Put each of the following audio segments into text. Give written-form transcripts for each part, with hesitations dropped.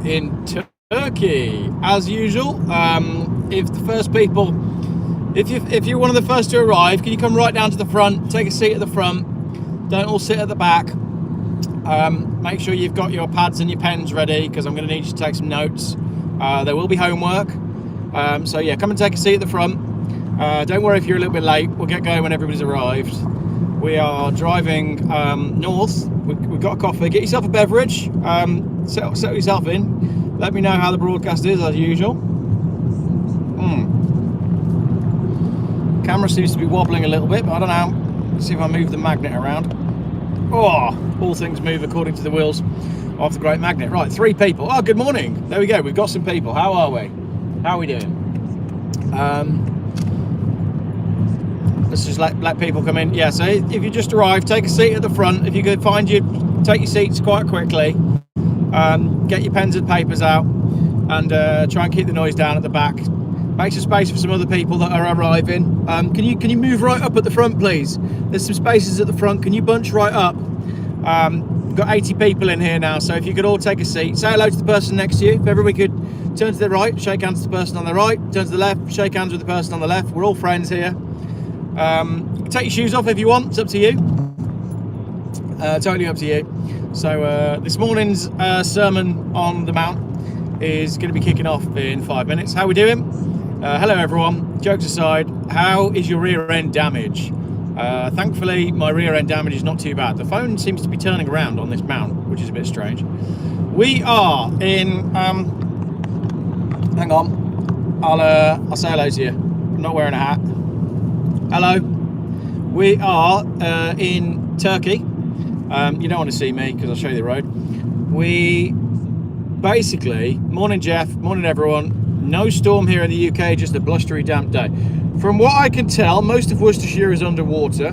in Turkey, as usual. If the first people, if you're one of the first to arrive, can you come right down to the front, take a seat at the front, don't all sit at the back. Make sure you've got your pads and your pens ready, because I'm going to need you to take some notes. There will be homework, so yeah, come and take a seat at the front. Don't worry if you're a little bit late, we'll get going when everybody's arrived. We are driving north. We've got a coffee. Get yourself a beverage, settle yourself in, let me know how the broadcast is as usual. Camera seems to be wobbling a little bit, but I don't know. Let's see if I move the magnet around. Oh, all things move according to the wheels of the great magnet. Right, 3 people. Oh, good morning. There we go. We've got some people. How are we? How are we doing? Let's just let people come in. Yeah, so if you just arrived, take a seat at the front. If you could take your seats quite quickly. Get your pens and papers out, and try and keep the noise down at the back. Make some space for some other people that are arriving. Can you move right up at the front, please? There's some spaces at the front. Can you bunch right up? We've got 80 people in here now, so if you could all take a seat. Say hello to the person next to you. If everybody could turn to the right, shake hands to the person on the right. Turn to the left, shake hands with the person on the left. We're all friends here. Take your shoes off if you want. It's up to you. Totally up to you. So this morning's Sermon on the Mount is going to be kicking off in 5 minutes. How are we doing? Hello everyone, jokes aside, how is your rear end damage? Thankfully my rear end damage is not too bad. The phone seems to be turning around on this mount, which is a bit strange. We are in, hang on, I'll say hello to you. I'm not wearing a hat. Hello. We are in Turkey. You don't want to see me because I'll show you the road. We basically, morning Jeff, morning everyone. No storm here in the UK, just a blustery, damp day. From what I can tell, most of Worcestershire is underwater.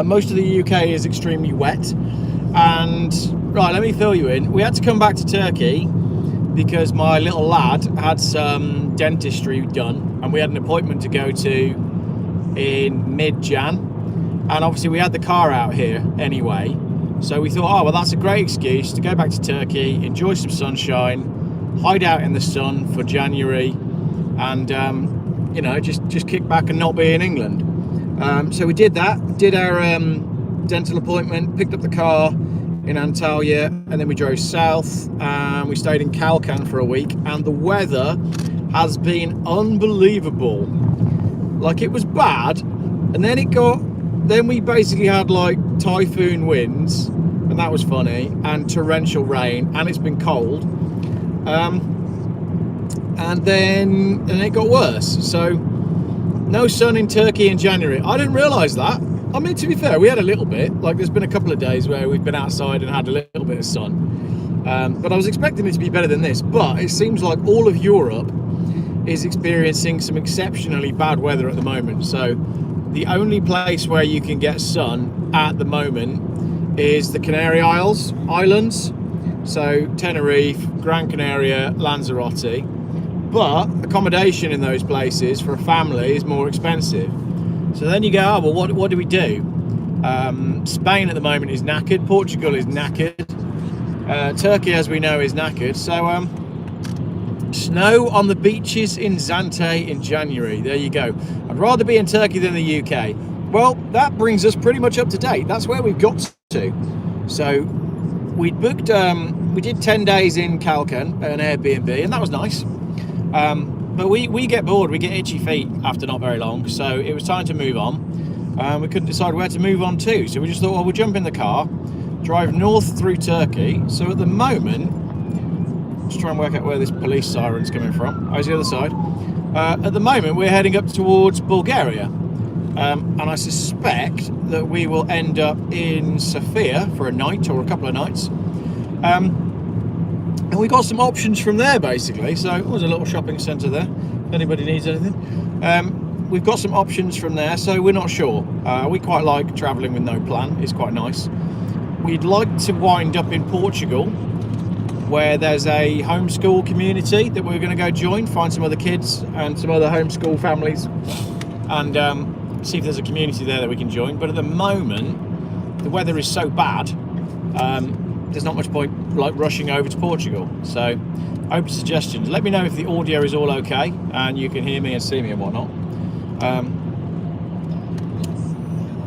Most of the UK is extremely wet. And, right, let me fill you in. We had to come back to Turkey because my little lad had some dentistry done, and we had an appointment to go to in mid-Jan. And obviously we had the car out here anyway. So we thought, oh, well, that's a great excuse to go back to Turkey, enjoy some sunshine, hide out in the sun for January, and you know, just kick back and not be in England. So we did that, did our dental appointment, picked up the car in Antalya, and then we drove south, and we stayed in Kalkan for a week, and the weather has been unbelievable. Like, it was bad, and then we basically had like typhoon winds, and that was funny, and torrential rain, and it's been cold. And then it got worse. So no sun in Turkey in January. I didn't realise that. I mean, to be fair, we had a little bit. Like, there's been a couple of days where we've been outside and had a little bit of sun. But I was expecting it to be better than this. But it seems like all of Europe is experiencing some exceptionally bad weather at the moment. So the only place where you can get sun at the moment is the Canary Islands. So Tenerife, Gran Canaria, Lanzarote. But accommodation in those places for a family is more expensive. So then you go, oh, well, what do we do? Spain at the moment is knackered. Portugal is knackered. Turkey, as we know, is knackered. So snow on the beaches in Zante in January. There you go. I'd rather be in Turkey than the UK. Well, that brings us pretty much up to date. That's where we've got to. So we booked, we did 10 days in Kalkan, an Airbnb, and that was nice. But we get bored, we get itchy feet after not very long, so it was time to move on. We couldn't decide where to move on to, so we just thought, well, we'll jump in the car, drive north through Turkey. So at the moment, let's try and work out where this police siren's coming from. Oh, it's the other side. At the moment, we're heading up towards Bulgaria, and I suspect that we will end up in Sofia for a night or a couple of nights. And we got some options from there, basically. So there's a little shopping centre there, if anybody needs anything. We've got some options from there, so we're not sure. We quite like travelling with no plan. It's quite nice. We'd like to wind up in Portugal, where there's a homeschool community that we're going to go join, find some other kids and some other homeschool families, and see if there's a community there that we can join. But at the moment, the weather is so bad, there's not much point like rushing over to Portugal. So open suggestions. Let me know if the audio is all okay and you can hear me and see me and whatnot.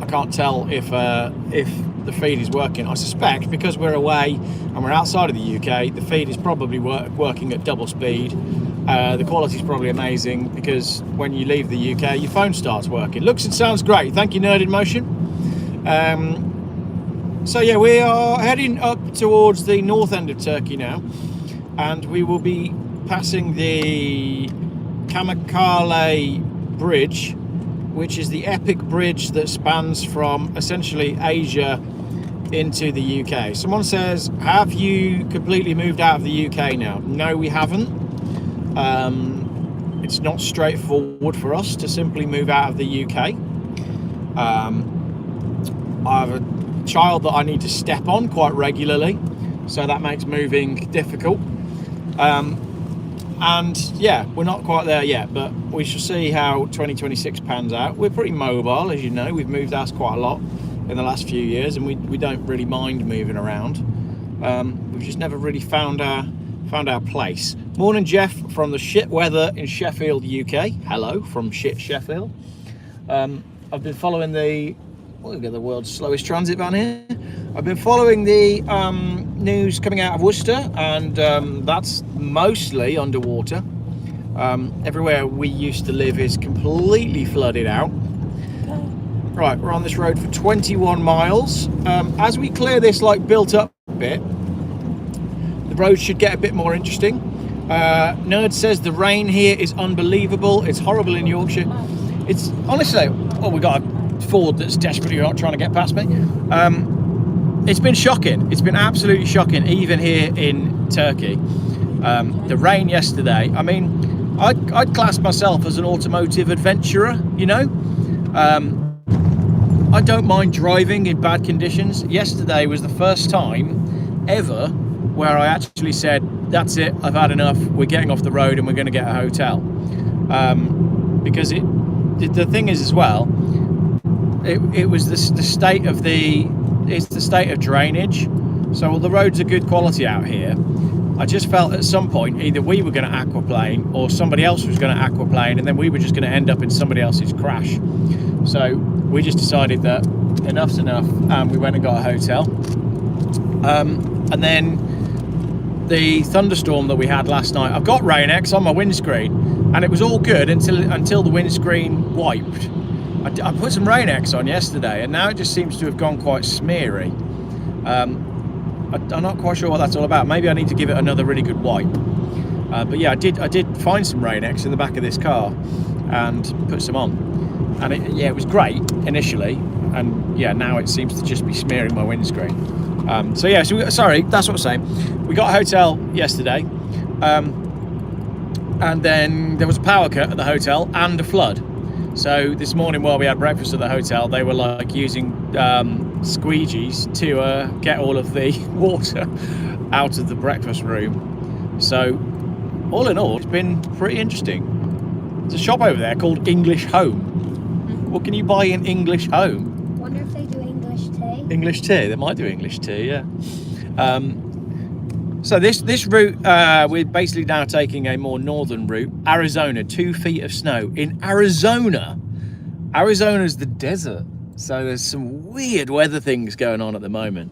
I can't tell if the feed is working. I suspect because we're away and we're outside of the UK, the feed is probably working at double speed. The quality is probably amazing because when you leave the UK, your phone starts working. Looks and sounds great. Thank you, Nerd in Motion. So yeah, we are heading up towards the north end of Turkey now, and we will be passing the Pamukkale Bridge, which is the epic bridge that spans from essentially Asia into the UK. Someone says, have you completely moved out of the UK now? No, we haven't. It's not straightforward for us to simply move out of the UK. I have a child that I need to step on quite regularly, so that makes moving difficult. And yeah, we're not quite there yet, but we shall see how 2026 pans out. We're pretty mobile, as you know. We've moved house quite a lot in the last few years, and we don't really mind moving around. We've just never really found our place. Morning, Jeff, from the shit weather in Sheffield, UK. Hello from shit Sheffield. I've been following we've got the world's slowest transit van here. I've been following the news coming out of Worcester, and that's mostly underwater. Everywhere we used to live is completely flooded out. Right, we're on this road for 21 miles. As we clear this like built up bit, the road should get a bit more interesting. Nerd says the rain here is unbelievable. It's horrible in Yorkshire. It's honestly, we got a Ford that's desperately not trying to get past me. It's been shocking. It's been absolutely shocking, even here in Turkey. The rain yesterday, I mean, I'd class myself as an automotive adventurer, you know. I don't mind driving in bad conditions. Yesterday was the first time ever where I actually said, that's it, I've had enough, we're getting off the road and we're going to get a hotel. Because the thing is as well, it was the state of it's the state of drainage. So while the roads are good quality out here, I just felt at some point either we were going to aquaplane or somebody else was going to aquaplane, and then we were just going to end up in somebody else's crash. So we just decided that enough's enough, and we went and got a hotel. And then the thunderstorm that we had last night, I've got Rain-X on my windscreen, and it was all good until the windscreen wiped. I put some Rain-X on yesterday, and now it just seems to have gone quite smeary. I'm not quite sure what that's all about. Maybe I need to give it another really good wipe. But yeah, I did find some Rain-X in the back of this car and put some on. And it was great initially, and yeah, now it seems to just be smearing my windscreen. Sorry, that's what I'm saying. We got a hotel yesterday, and then there was a power cut at the hotel and a flood. So this morning while we had breakfast at the hotel, they were like using squeegees to get all of the water out of the breakfast room. So all in all, it's been pretty interesting. There's a shop over there called English Home. What can you buy in English Home? Wonder if they do English tea. English tea, they might do English tea, yeah. So this route, we're basically now taking a more northern route. Arizona, 2 feet of snow. In Arizona, Arizona's the desert. So there's some weird weather things going on at the moment.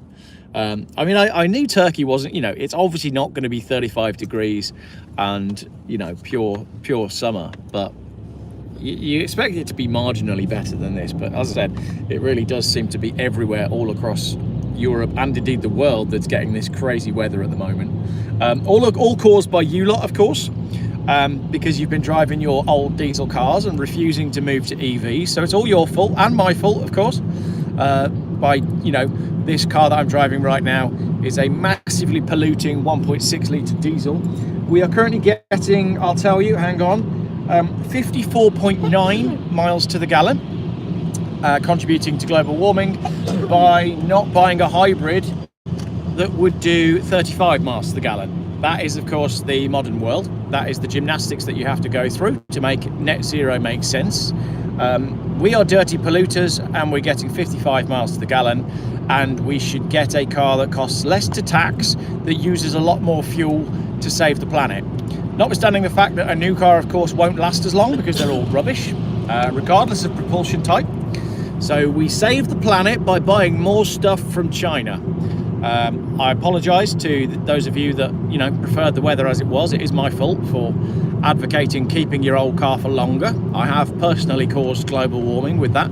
I mean, I knew Turkey wasn't, it's obviously not going to be 35 degrees and, pure summer, but you expect it to be marginally better than this. But as I said, it really does seem to be everywhere all across Europe and indeed the world that's getting this crazy weather at the moment. All caused by you lot, of course, because you've been driving your old diesel cars and refusing to move to EVs. So it's all your fault and my fault, of course. This car that I'm driving right now is a massively polluting 1.6 litre diesel. We are currently getting, I'll tell you, hang on, 54.9 miles to the gallon, contributing to global warming by not buying a hybrid that would do 35 miles to the gallon. That is, of course, the modern world. That is the gymnastics that you have to go through to make net zero make sense. We are dirty polluters, and we're getting 55 miles to the gallon. and we should get a car that costs less to tax, that uses a lot more fuel to save the planet. Notwithstanding the fact that a new car, of course, won't last as long because they're all rubbish, regardless of propulsion type. So we save the planet by buying more stuff from China. I apologise to those of you that, you know, preferred the weather as it was. It is my fault for advocating keeping your old car for longer. I have personally caused global warming with that.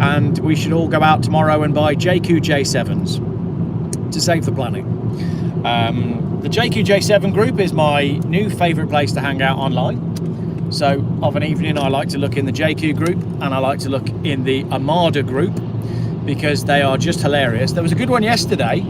And we should all go out tomorrow and buy JQJ7s to save the planet. The JQJ7 group is my new favourite place to hang out online. So of an evening I like to look in the JQ group and I like to look in the Armada group because they are just hilarious. There was a good one yesterday.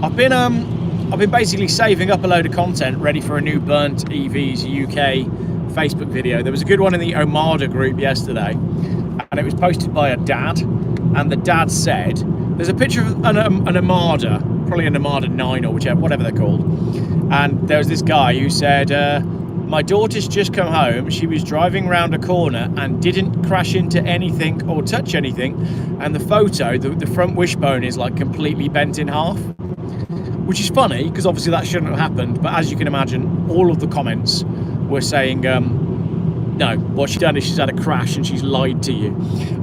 I've been basically saving up a load of content ready for a new Burnt EVs UK Facebook video. There was a good one in the Armada group yesterday, and it was posted by a dad, and the dad said, there's a picture of an Armada, probably an Armada 9 or whichever, whatever they're called, and there was this guy who said, my daughter's just come home, she was driving round a corner and didn't crash into anything or touch anything, and the photo, the front wishbone is like completely bent in half, which is funny because obviously that shouldn't have happened, but as you can imagine, all of the comments were saying, no, what she's done is she's had a crash and she's lied to you.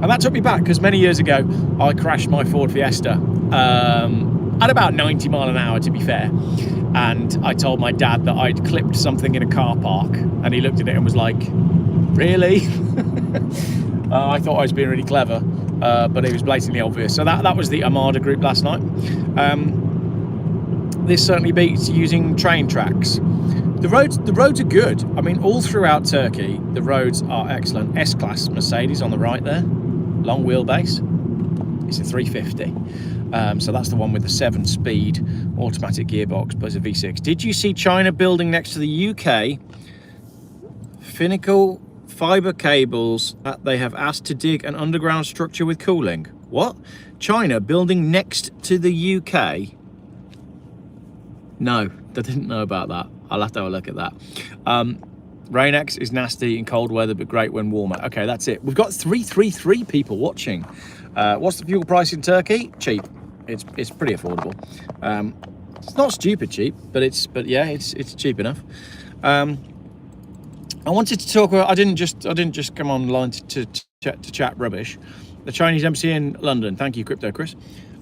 And that took me back because many years ago I crashed my Ford Fiesta at about 90 mile an hour, to be fair, and I told my dad that I'd clipped something in a car park, and he looked at it and was like, really? I thought I was being really clever, but it was blatantly obvious. So that was the Armada group last night. This certainly beats using train tracks. The roads are good. I mean, all throughout Turkey, the roads are excellent. S-Class Mercedes on the right there, long wheelbase. It's a 350. So that's the one with the 7-speed automatic gearbox, but it's a V6. Did you see China building next to the UK Finical fibre cables that they have asked to dig an underground structure with cooling? What? China building next to the UK? No, I didn't know about that. I'll have to have a look at that. Rain-X is nasty in cold weather, but great when warmer. Okay, that's it. We've got 333 people watching. What's the fuel price in Turkey? Cheap. It's pretty affordable. It's not stupid cheap, but yeah, it's cheap enough. I wanted to talk about. I didn't just come online to chat rubbish. The Chinese embassy in London. Thank you, Crypto Chris.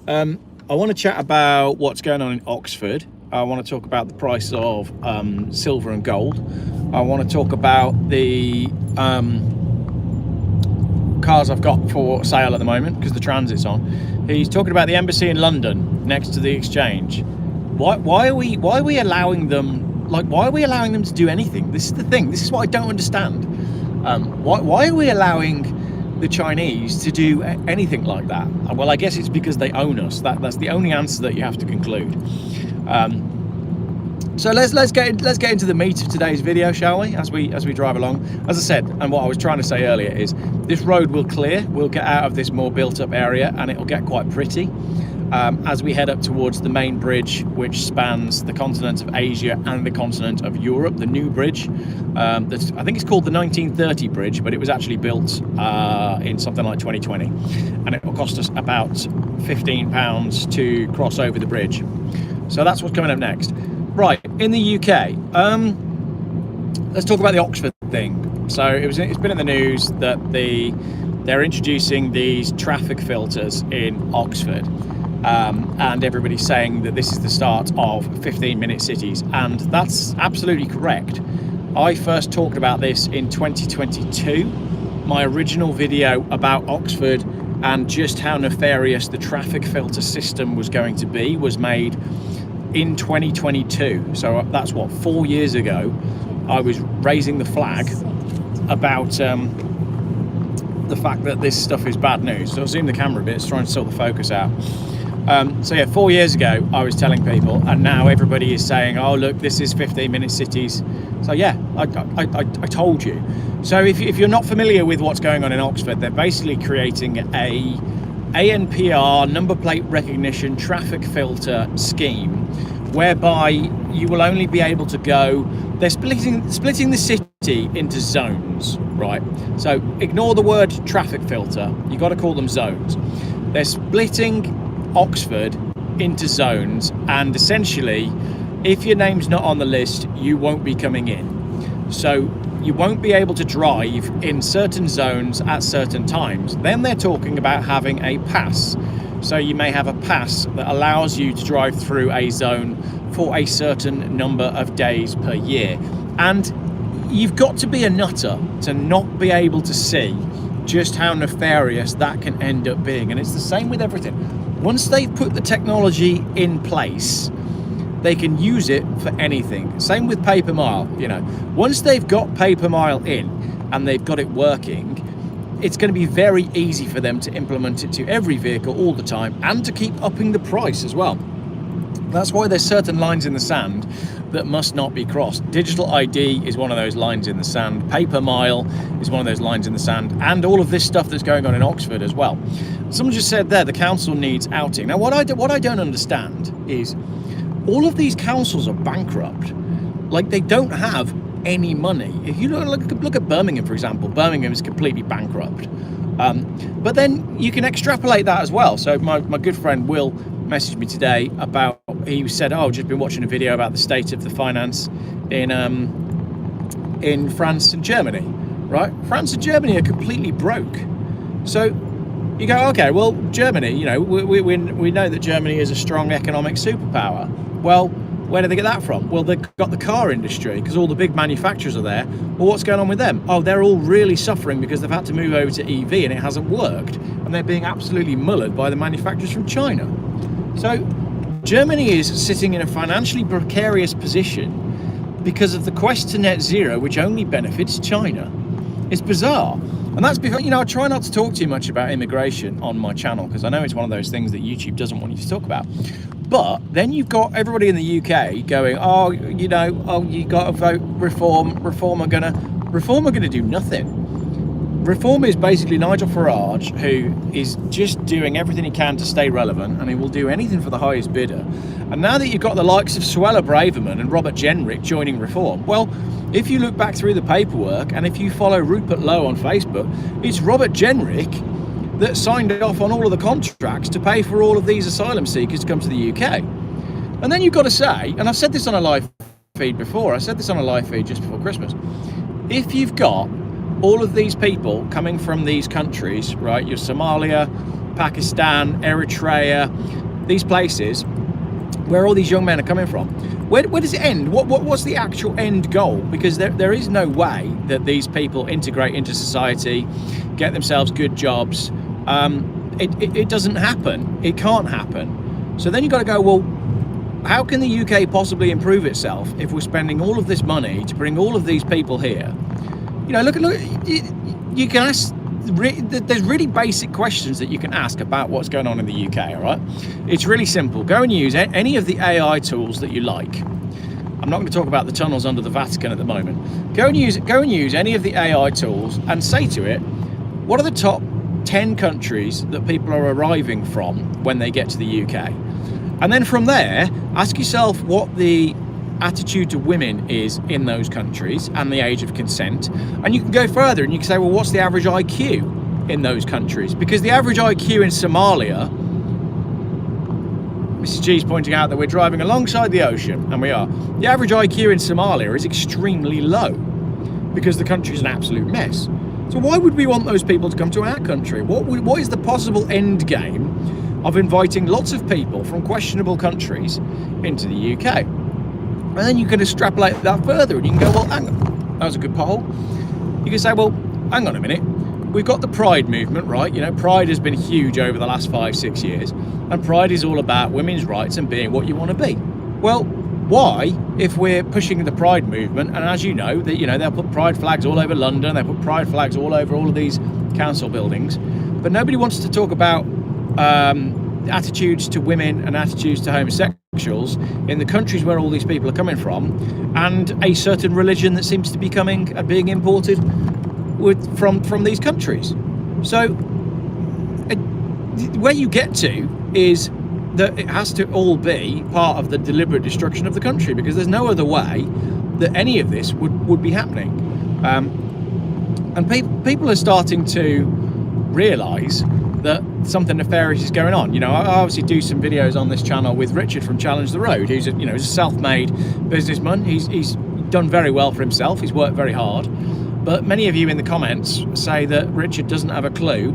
I want to chat about what's going on in Oxford. I want to talk about the price of silver and gold. I want to talk about the cars I've got for sale at the moment because the transit's on. He's talking about the embassy in London next to the exchange. Why are we allowing them? Like, why are we allowing them to do anything? This is the thing. This is what I don't understand. Why are we allowing the Chinese to do anything like that? Well, I guess it's because they own us. That's the only answer that you have to conclude. So let's get into the meat of today's video, shall we? As we drive along. As I said, and what I was trying to say earlier is this road will clear. We'll get out of this more built-up area, and it'll get quite pretty as we head up towards the main bridge, which spans the continent of Asia and the continent of Europe. The new bridge, I think it's called the 1930 bridge, but it was actually built in something like 2020, and it will cost us about £15 to cross over the bridge. So that's what's coming up next. Right, in the UK, let's talk about the Oxford thing. So it's been in the news that they're introducing these traffic filters in Oxford, and everybody's saying that this is the start of 15-minute cities, and that's absolutely correct. I first talked about this in 2022. My original video about Oxford and just how nefarious the traffic filter system was going to be was made in 2022. So that's what, 4 years ago. I was raising the flag about the fact that this stuff is bad news. So I'll zoom the camera a bit, it's trying to sort the focus out. So yeah, 4 years ago I was telling people, and now everybody is saying, oh look, this is 15-minute cities. So yeah, I told you. So if you're not familiar with what's going on in Oxford, they're basically creating a ANPR number plate recognition traffic filter scheme whereby you will only be able to go, they're splitting the city into zones, right? So ignore the word traffic filter, you got to call them zones. They're splitting Oxford into zones, and essentially, if your name's not on the list, you won't be coming in. So you won't be able to drive in certain zones at certain times. Then they're talking about having a pass. So you may have a pass that allows you to drive through a zone for a certain number of days per year. And you've got to be a nutter to not be able to see just how nefarious that can end up being. And it's the same with everything. Once they've put the technology in place, they can use it for anything. Same with paper mile. You know, once they've got paper mile in and they've got it working, it's going to be very easy for them to implement it to every vehicle all the time, and to keep upping the price as well. That's why there's certain lines in the sand that must not be crossed. Digital ID is one of those lines in the sand. Paper mile is one of those lines in the sand, and all of this stuff that's going on in Oxford as well. Someone just said there, the council needs outing. Now, what I don't understand is all of these councils are bankrupt. Like, they don't have any money. If you look at Birmingham, for example, Birmingham is completely bankrupt. But then you can extrapolate that as well. So my good friend Will messaged me today about, he said, oh, I've just been watching a video about the state of the finance in France and Germany, right? France and Germany are completely broke. So you go, okay, well, Germany, you know, we know that Germany is a strong economic superpower. Well, where do they get that from? Well, they've got the car industry, because all the big manufacturers are there. Well, what's going on with them? Oh, they're all really suffering because they've had to move over to EV and it hasn't worked. And they're being absolutely mullered by the manufacturers from China. So Germany is sitting in a financially precarious position because of the quest to net zero, which only benefits China. It's bizarre. And that's because, you know, I try not to talk too much about immigration on my channel, because I know it's one of those things that YouTube doesn't want you to talk about. But then you've got everybody in the UK going, oh, you know, oh, you got to vote Reform. Reform are gonna do nothing. Reform is basically Nigel Farage, who is just doing everything he can to stay relevant, and he will do anything for the highest bidder. And now that you've got the likes of Suella Braverman and Robert Jenrick joining Reform, well, if you look back through the paperwork, and if you follow Rupert Lowe on Facebook, it's Robert Jenrick that signed off on all of the contracts to pay for all of these asylum seekers to come to the UK. And then you've got to say, and I've said this on a live feed before, I said this on a live feed just before Christmas, if you've got all of these people coming from these countries, right, your Somalia, Pakistan, Eritrea, these places where all these young men are coming from, where does it end? What's the actual end goal? Because there is no way that these people integrate into society, get themselves good jobs. It doesn't happen. It can't happen. So then you've got to go, well, how can the UK possibly improve itself if we're spending all of this money to bring all of these people here? You know, look, you can ask, there's really basic questions that you can ask about what's going on in the UK, all right? It's really simple. Go and use any of the AI tools that you like. I'm not going to talk about the tunnels under the Vatican at the moment. Go and use any of the AI tools and say to it, what are the top 10 countries that people are arriving from when they get to the UK? And then from there, ask yourself what the attitude to women is in those countries and the age of consent. And you can go further and you can say, well, what's the average IQ in those countries? Because the average IQ in Somalia, Mrs. G's pointing out that we're driving alongside the ocean, and we are. The average IQ in Somalia is extremely low because the country is an absolute mess. So why would we want those people to come to our country? What is the possible end game of inviting lots of people from questionable countries into the UK? And then you can extrapolate that further and you can go, well, hang on, that was a good poll. You can say, well, hang on a minute. We've got the Pride movement, right? You know, Pride has been huge over the last 5-6 years. And Pride is all about women's rights and being what you want to be. Well, why, if we're pushing the Pride movement, and as you know, they'll put Pride flags all over London, they put Pride flags all over all of these council buildings, but nobody wants to talk about attitudes to women and attitudes to homosexuals in the countries where all these people are coming from, and a certain religion that seems to be being imported from these countries. So where you get to is that it has to all be part of the deliberate destruction of the country, because there's no other way that any of this would be happening. And people are starting to realise that something nefarious is going on. You know, I obviously do some videos on this channel with Richard from Challenge the Road, who's he's a self-made businessman. He's done very well for himself. He's worked very hard. But many of you in the comments say that Richard doesn't have a clue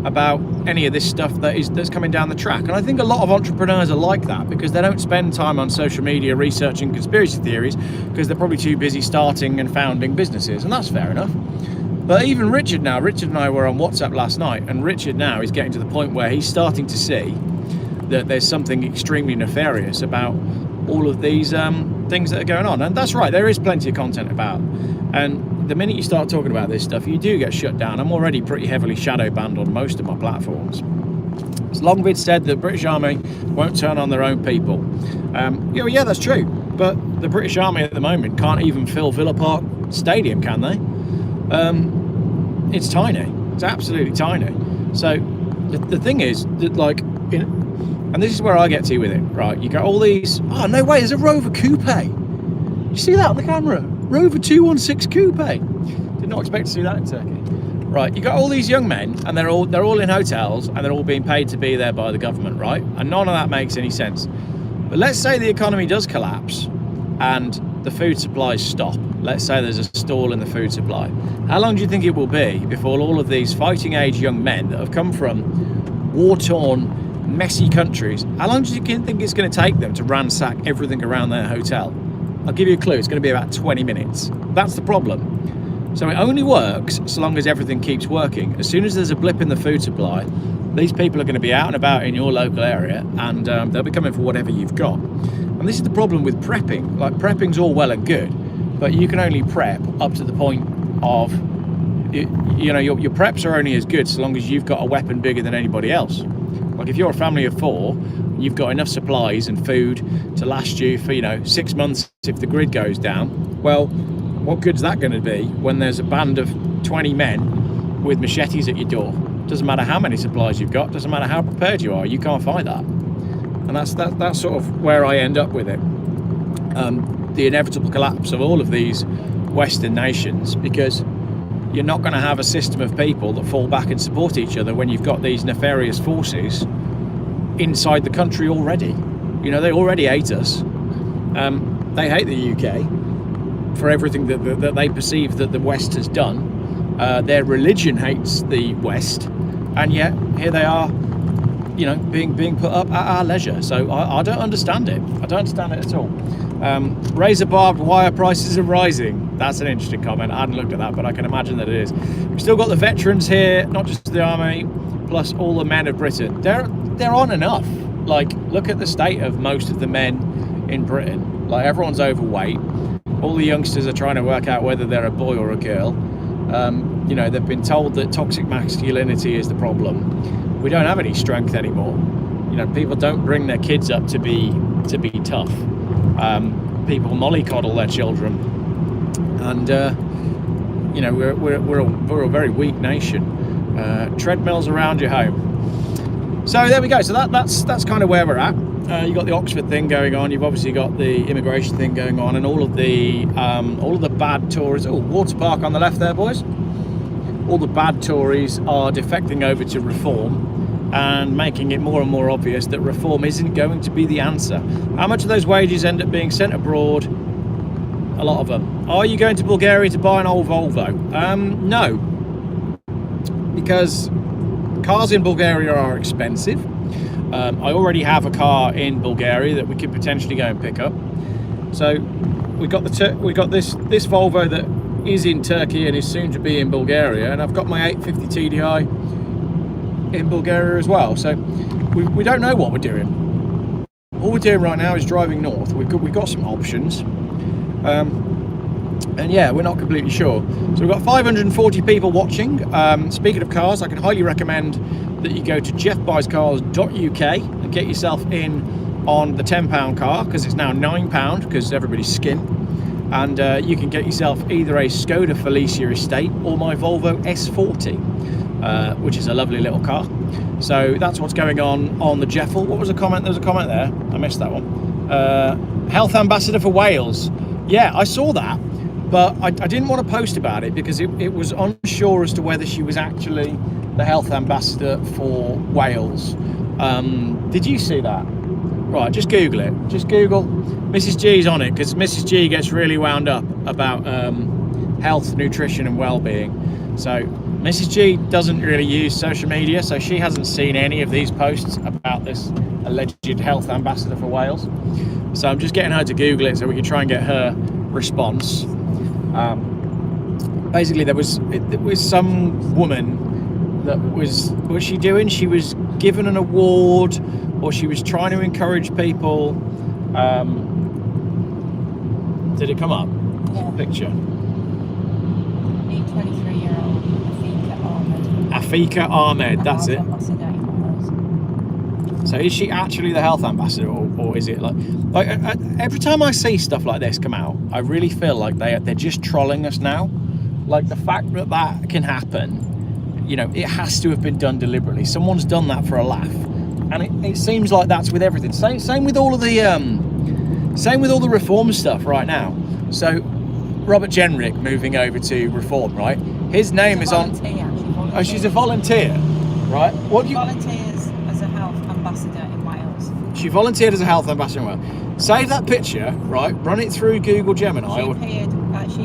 about any of this stuff that's coming down the track. And I think a lot of entrepreneurs are like that, because they don't spend time on social media researching conspiracy theories, because they're probably too busy starting and founding businesses, and that's fair enough. But even Richard now, Richard and I were on WhatsApp last night, and Richard now is getting to the point where he's starting to see that there's something extremely nefarious about all of these things that are going on. And that's right, there is plenty of content about. And the minute you start talking about this stuff, you do get shut down. I'm already pretty heavily shadow banned on most of my platforms. It's long been said that British Army won't turn on their own people. Yeah, that's true. But the British Army at the moment can't even fill Villa Park Stadium, can they? It's tiny. It's absolutely tiny. So the thing is that, like, and this is where I get to with it, right? You got all these. Oh no way! There's a Rover Coupe. You see that on the camera? Rover 216 Coupe. Did not expect to see that in Turkey. Right, you got all these young men, and they're all in hotels, and they're all being paid to be there by the government, right? And none of that makes any sense. But let's say the economy does collapse, and the food supplies stop. Let's say there's a stall in the food supply. How long do you think it will be before all of these fighting age young men that have come from war-torn, messy countries, how long do you think it's going to take them to ransack everything around their hotel? I'll give you a clue, it's going to be about 20 minutes. That's the problem. So it only works so long as everything keeps working. As soon as there's a blip in the food supply, these people are going to be out and about in your local area, and they'll be coming for whatever you've got. And this is the problem with prepping. Like, prepping's all well and good, but you can only prep up to the point of, you know, your preps are only as good so long as you've got a weapon bigger than anybody else. Like, if you're a family of 4, you've got enough supplies and food to last you for, 6 months if the grid goes down. Well, what good's that going to be when there's a band of 20 men with machetes at your door? Doesn't matter how many supplies you've got, doesn't matter how prepared you are, you can't fight that. And that's sort of where I end up with it. The inevitable collapse of all of these Western nations, because you're not going to have a system of people that fall back and support each other when you've got these nefarious forces inside the country already. They already hate us. They hate the UK for everything that they perceive that the West has done. Their religion hates the West, and yet here they are, being put up at our leisure. So I don't understand it. I don't understand it at all. Razor barbed wire prices are rising. That's an interesting comment. I hadn't looked at that, but I can imagine that it is. We've still got the veterans here, not just the army, plus all the men of Britain. They're on enough. Like, look at the state of most of the men in Britain. Like, everyone's overweight. All the youngsters are trying to work out whether they're a boy or a girl. They've been told that toxic masculinity is the problem. We don't have any strength anymore. People don't bring their kids up to be tough. People mollycoddle their children, and we're a very weak nation. Treadmills around your home. So there we go. So that's kind of where we're at. You've got the Oxford thing going on. You've obviously got the immigration thing going on, and all of the bad Tories. Oh, water park on the left there, boys. All the bad Tories are defecting over to Reform, and making it more and more obvious that Reform isn't going to be the answer. How much of those wages end up being sent abroad? A lot of them. Are you going to Bulgaria to buy an old Volvo? No, because cars in Bulgaria are expensive. I already have a car in Bulgaria that we could potentially go and pick up. So we got this Volvo that is in Turkey and is soon to be in Bulgaria, and I've got my 850 TDI in Bulgaria as well. So we don't know what we're doing. All we're doing right now is driving north. We've got some options, and yeah, we're not completely sure. So we've got 540 people watching. Speaking of cars, I can highly recommend that you go to geoffbuyscars.uk and get yourself in on the £10 car, because it's now £9 because everybody's skin. And you can get yourself either a Skoda Felicia Estate or my Volvo S40, which is a lovely little car. So that's what's going on the Jeffel. What was the comment? There was a comment there. I missed that one. Health ambassador for Wales. Yeah, I saw that. but I didn't want to post about it because it was unsure as to whether she was actually the health ambassador for Wales. Did you see that? Right, just Google it. Just Google Mrs. G's on it, because Mrs. G gets really wound up about health, nutrition and well-being. So Mrs. G doesn't really use social media, so she hasn't seen any of these posts about this alleged health ambassador for Wales. So I'm just getting her to Google it so we can try and get her response. Basically, there was some woman that was she doing? She was given an award, or she was trying to encourage people. Did it come up? Yeah. Picture. 23-year-old Afika Ahmed, that's it. So is she actually the health ambassador, or is it like every time I see stuff like this come out, I really feel like they're just trolling us now. Like the fact that can happen, you know, it has to have been done deliberately. Someone's done that for a laugh, and it seems like that's with everything. Same with all of the reform stuff right now. So Robert Jenrick moving over to reform, right? His name is on. Oh, she's a volunteer, right? What she volunteers as a health ambassador in Wales. She volunteered as a health ambassador in Wales. Save that picture, right? Run it through Google Gemini. She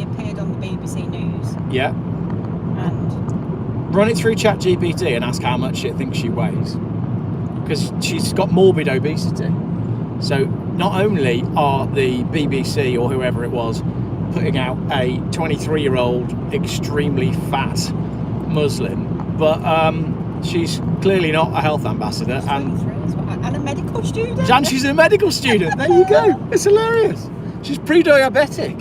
appeared on the BBC News. Yeah. And run it through ChatGPT and ask how much it thinks she weighs, because she's got morbid obesity. So not only are the BBC or whoever it was putting out a 23-year-old extremely fat Muslim, but she's clearly not a health ambassador, and a medical student. And she's a medical student. There you go. It's hilarious. She's pre-diabetic.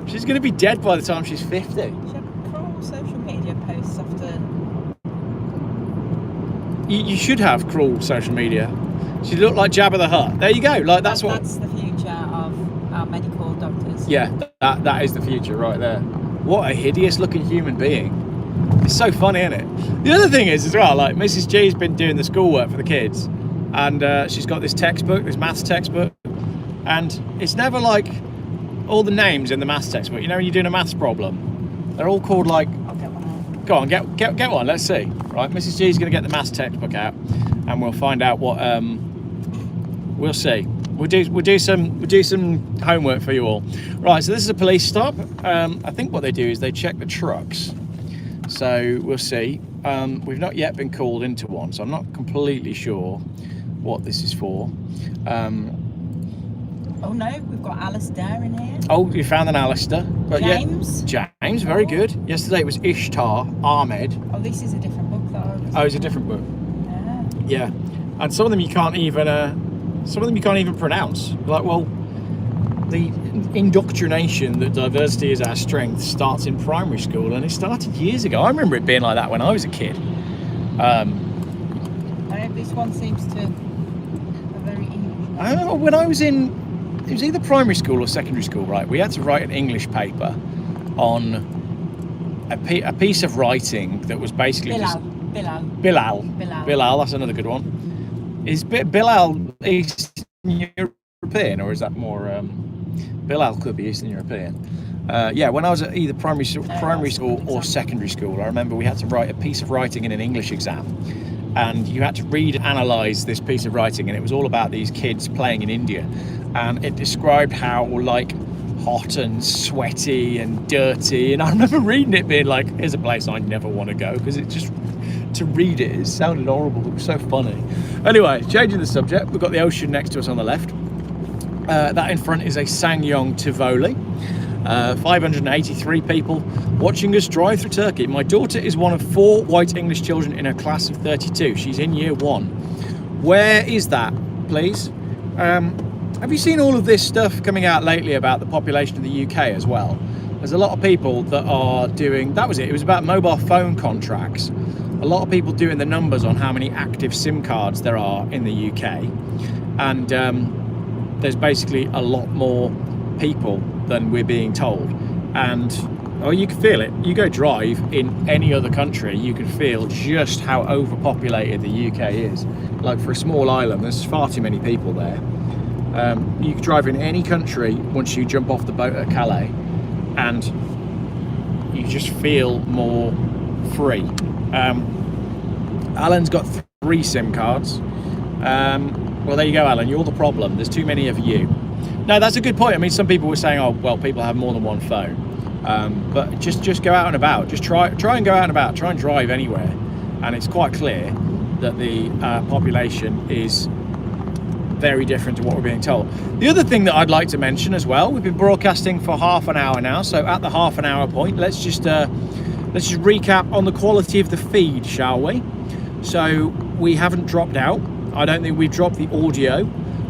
She's going to be dead by the time she's 50. She had cruel social media posts after. You should have cruel social media. She looked like Jabba the Hutt. There you go. Like that's the future of our medical doctors. Yeah, that is the future right there. What a hideous-looking human being. It's so funny, isn't it? The other thing is as well, like Mrs. G's been doing the schoolwork for the kids, and she's got this textbook, this maths textbook, and it's never like all the names in the maths textbook. You know, when you're doing a maths problem, they're all called like. I'll get one out. Go on, get one. Let's see. Right, Mrs. G's going to get the maths textbook out, and we'll find out what. We'll see. We'll do some homework for you all. Right, so this is a police stop. I think what they do is they check the trucks. So we'll see. We've not yet been called into one, so I'm not completely sure what this is for. Oh no, we've got Alistair in here. Oh, you found an Alistair. But James. Yeah, James, very good. Yesterday it was Ishtar Ahmed. Oh, this is a different book though. Oh, it's a different book. Yeah. Yeah, and some of them you can't even pronounce. Like, well, the indoctrination that diversity is our strength starts in primary school, and it started years ago. I remember it being like that when I was a kid. This one seems to a very English. I don't know, when I was in, it was either primary school or secondary school, right? We had to write an English paper on a piece of writing that was basically Bilal. That's another good one. Is Bilal Eastern European, or is that more? Bilal could be Eastern European. Yeah, when I was at either primary school or secondary school, I remember we had to write a piece of writing in an English exam, and you had to read and analyse this piece of writing, and it was all about these kids playing in India, and it described how like hot and sweaty and dirty, and I remember reading it being like, here's a place I never want to go, because it just, to read it sounded horrible. It was so funny. Anyway, changing the subject, we've got the ocean next to us on the left. That in front is a Sangyong Tivoli. 583 people watching us drive through Turkey. My daughter is one of 4 white English children in a class of 32. She's in year 1. Where is that, please? Have you seen all of this stuff coming out lately about the population of the UK as well? There's a lot of people that are doing, that was it was about mobile phone contracts. A lot of people doing the numbers on how many active SIM cards there are in the UK. And there's basically a lot more people than we're being told. And oh, you can feel it. You go drive in any other country, you can feel just how overpopulated the UK is. Like, for a small island, there's far too many people there. You can drive in any country once you jump off the boat at Calais, and you just feel more free. Alan's got 3 SIM cards. Well, there you go, Alan. You're the problem. There's too many of you. No, that's a good point. I mean, some people were saying, oh, well, people have more than one phone. But just go out and about. Just try and go out and about. Try and drive anywhere. And it's quite clear that the population is very different to what we're being told. The other thing that I'd like to mention as well, we've been broadcasting for half an hour now. So at the half an hour point, let's just recap on the quality of the feed, shall we? So we haven't dropped out. I don't think we've dropped the audio.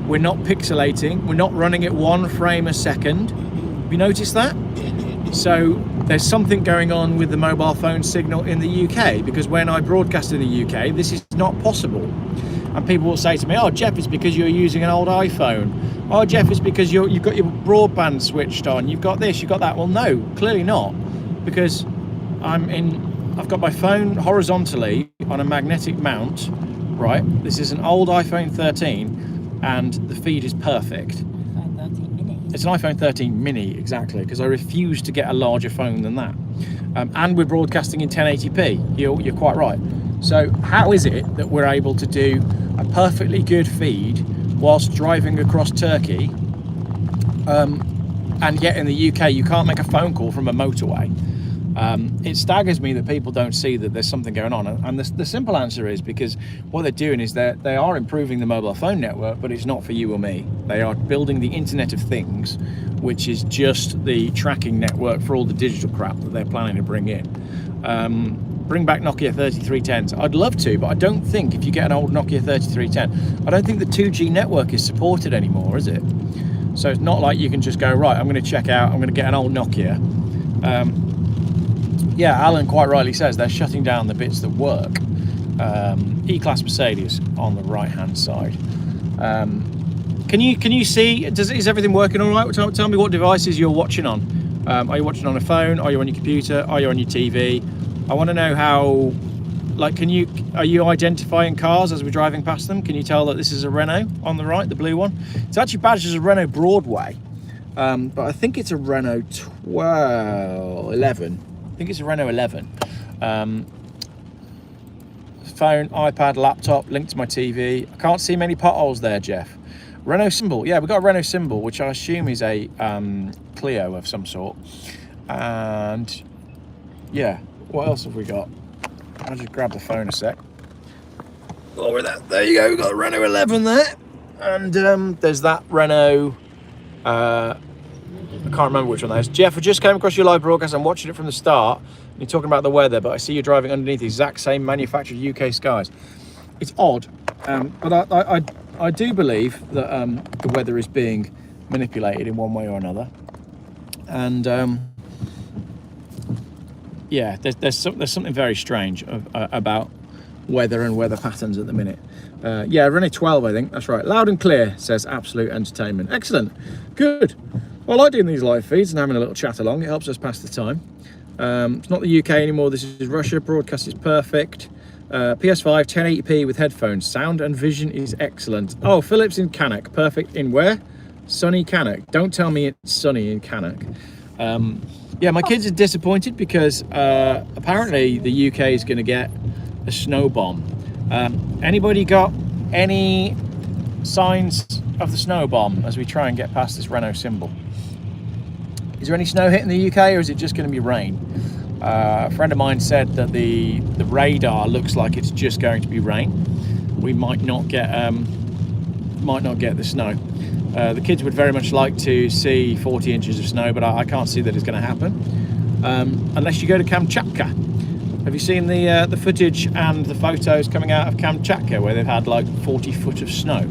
We're not pixelating. We're not running at 1 frame a second. Have you noticed that? So there's something going on with the mobile phone signal in the UK, because when I broadcast in the UK, this is not possible. And people will say to me, oh, Geoff, it's because you're using an old iPhone. Oh, Geoff, it's because you've got your broadband switched on. You've got this, you've got that. Well, no, clearly not, because I've got my phone horizontally on a magnetic mount, right? This is an old iPhone 13, and the feed is perfect. It's an iPhone 13 mini, exactly, because I refuse to get a larger phone than that. And we're broadcasting in 1080p. You're quite right. So how is it that we're able to do a perfectly good feed whilst driving across Turkey, and yet in the UK you can't make a phone call from a motorway? It staggers me that people don't see that there's something going on, and the simple answer is because what they're doing is they are improving the mobile phone network, but it's not for you or me. They are building the Internet of Things, which is just the tracking network for all the digital crap that they're planning to bring in. Bring back Nokia 3310s. I'd love to, but I don't think, if you get an old Nokia 3310, I don't think the 2G network is supported anymore, is it? So it's not like you can just go, right, I'm going to check out, I'm going to get an old Nokia. Yeah, Alan quite rightly says they're shutting down the bits that work. E-Class Mercedes on the right-hand side. Can you see? Is everything working all right? Tell me what devices you're watching on. Are you watching on a phone? Are you on your computer? Are you on your TV? I want to know how. Like, are you identifying cars as we're driving past them? Can you tell that this is a Renault on the right, the blue one? It's actually badged as a Renault Broadway, but I think it's a Renault 11. I think it's a Renault 11. Phone, iPad, laptop, linked to my TV. I can't see many potholes there, Geoff. Renault symbol. Yeah, we've got a Renault symbol, which I assume is a Clio of some sort. And yeah, what else have we got? I'll just grab the phone a sec. Oh, we're there you go. We've got a Renault 11 there. And there's that Renault... I can't remember which one that is. Geoff, I just came across your live broadcast. I'm watching it from the start. You're talking about the weather, but I see you're driving underneath the exact same manufactured UK skies. It's odd, but I do believe that the weather is being manipulated in one way or another. And yeah, there's something very strange about weather and weather patterns at the minute. Yeah, Renault 12, I think. That's right. Loud and clear, says Absolute Entertainment. Excellent. Good. Well, I like doing these live feeds and having a little chat along. It helps us pass the time. It's not the UK anymore. This is Russia. Broadcast is perfect. PS5, 1080p with headphones. Sound and vision is excellent. Oh, Phillips in Cannock. Perfect in where? Sunny Cannock. Don't tell me it's sunny in Cannock. Yeah, my kids are disappointed because apparently the UK is going to get a snow bomb. Anybody got any signs of the snow bomb as we try and get past this Renault symbol? Is there any snow hitting the UK, or is it just going to be rain? A friend of mine said that the radar looks like it's just going to be rain. We might not get the snow. The kids would very much like to see 40 inches of snow, but I can't see that it's going to happen unless you go to Kamchatka. Have you seen the footage and the photos coming out of Kamchatka where they've had like 40 foot of snow?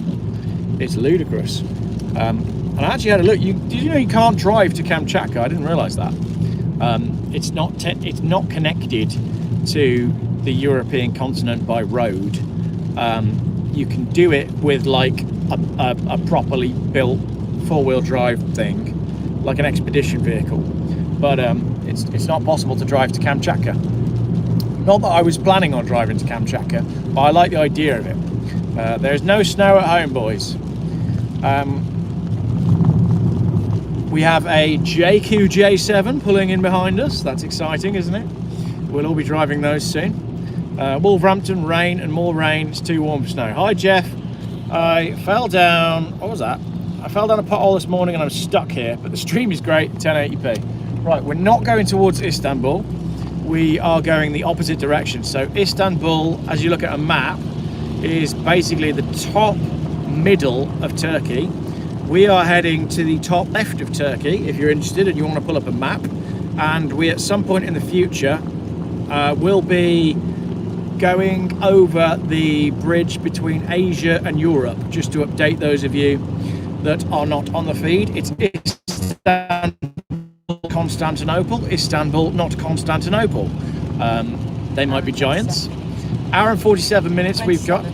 It's ludicrous. And I actually had a look. Did you know you can't drive to Kamchatka? I didn't realise that. It's not connected to the European continent by road. You can do it with like a properly built four-wheel drive thing, like an expedition vehicle. But it's not possible to drive to Kamchatka. Not that I was planning on driving to Kamchatka, but I like the idea of it. There's no snow at home, boys. We have a JQJ7 pulling in behind us. That's exciting, isn't it? We'll all be driving those soon. Wolverhampton, rain and more rain. It's too warm for snow. Hi, Jeff. I fell down, what was that? I fell down a pothole this morning and I'm stuck here, but the stream is great, 1080p. Right, we're not going towards Istanbul. We are going the opposite direction. So Istanbul, as you look at a map, is basically the top middle of Turkey. We are heading to the top left of Turkey, if you're interested and you want to pull up a map. And we, at some point in the future, will be going over the bridge between Asia and Europe, just to update those of you that are not on the feed. It's Istanbul, Constantinople, Istanbul, not Constantinople. They might be giants. Hour and 47 minutes we've got.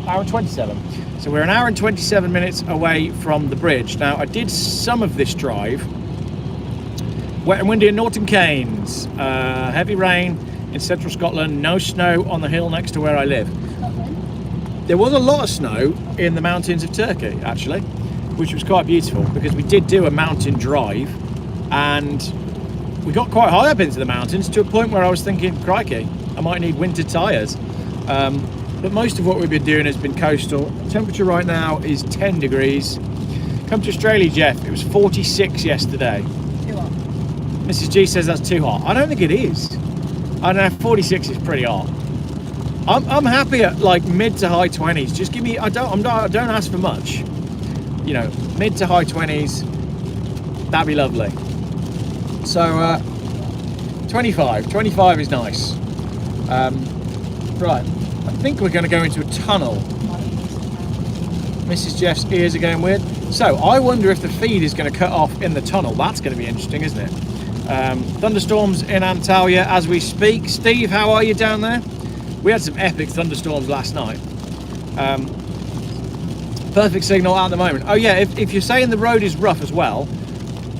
hour and 27. So we're an hour and 27 minutes away from the bridge. Now, I did some of this drive. Wet and windy in Norton Keynes. Heavy rain in central Scotland. No snow on the hill next to where I live. There was a lot of snow in the mountains of Turkey, actually, which was quite beautiful because we did do a mountain drive and we got quite high up into the mountains to a point where I was thinking, crikey, I might need winter tyres. But most of what we've been doing has been coastal. Temperature right now is 10 degrees. Come to Australia, Jeff. It was 46 yesterday. Too hot. Mrs. G says that's too hot. I don't think it is. I don't know, 46 is pretty hot. I'm happy at like mid to high 20s. Just give me, I don't ask for much. You know, mid to high 20s, that'd be lovely. So 25 is nice. Right, I think we're going to go into a tunnel. Mrs. Jeff's ears are going weird. So I wonder if the feed is going to cut off in the tunnel. That's going to be interesting, isn't it? Thunderstorms in Antalya as we speak. Steve, how are you down there? We had some epic thunderstorms last night. Perfect signal at the moment. Oh yeah, if you're saying the road is rough as well,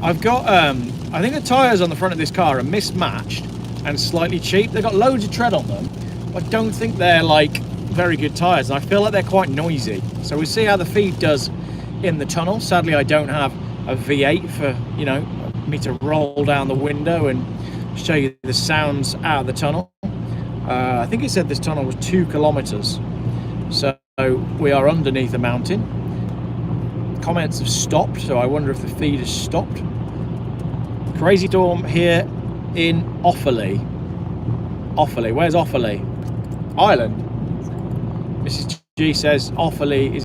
I've got, I think the tyres on the front of this car are mismatched and slightly cheap. They've got loads of tread on them. I don't think they're like very good tyres, and I feel like they're quite noisy. So we'll see how the feed does in the tunnel. Sadly, I don't have a V8 for, you know, me to roll down the window and show you the sounds out of the tunnel. I think it said this tunnel was 2 kilometers. So we are underneath a mountain. Comments have stopped, so I wonder if the feed has stopped. Crazy storm here in Offaly. Offaly, where's Offaly? Ireland. Mrs. G says Offaly is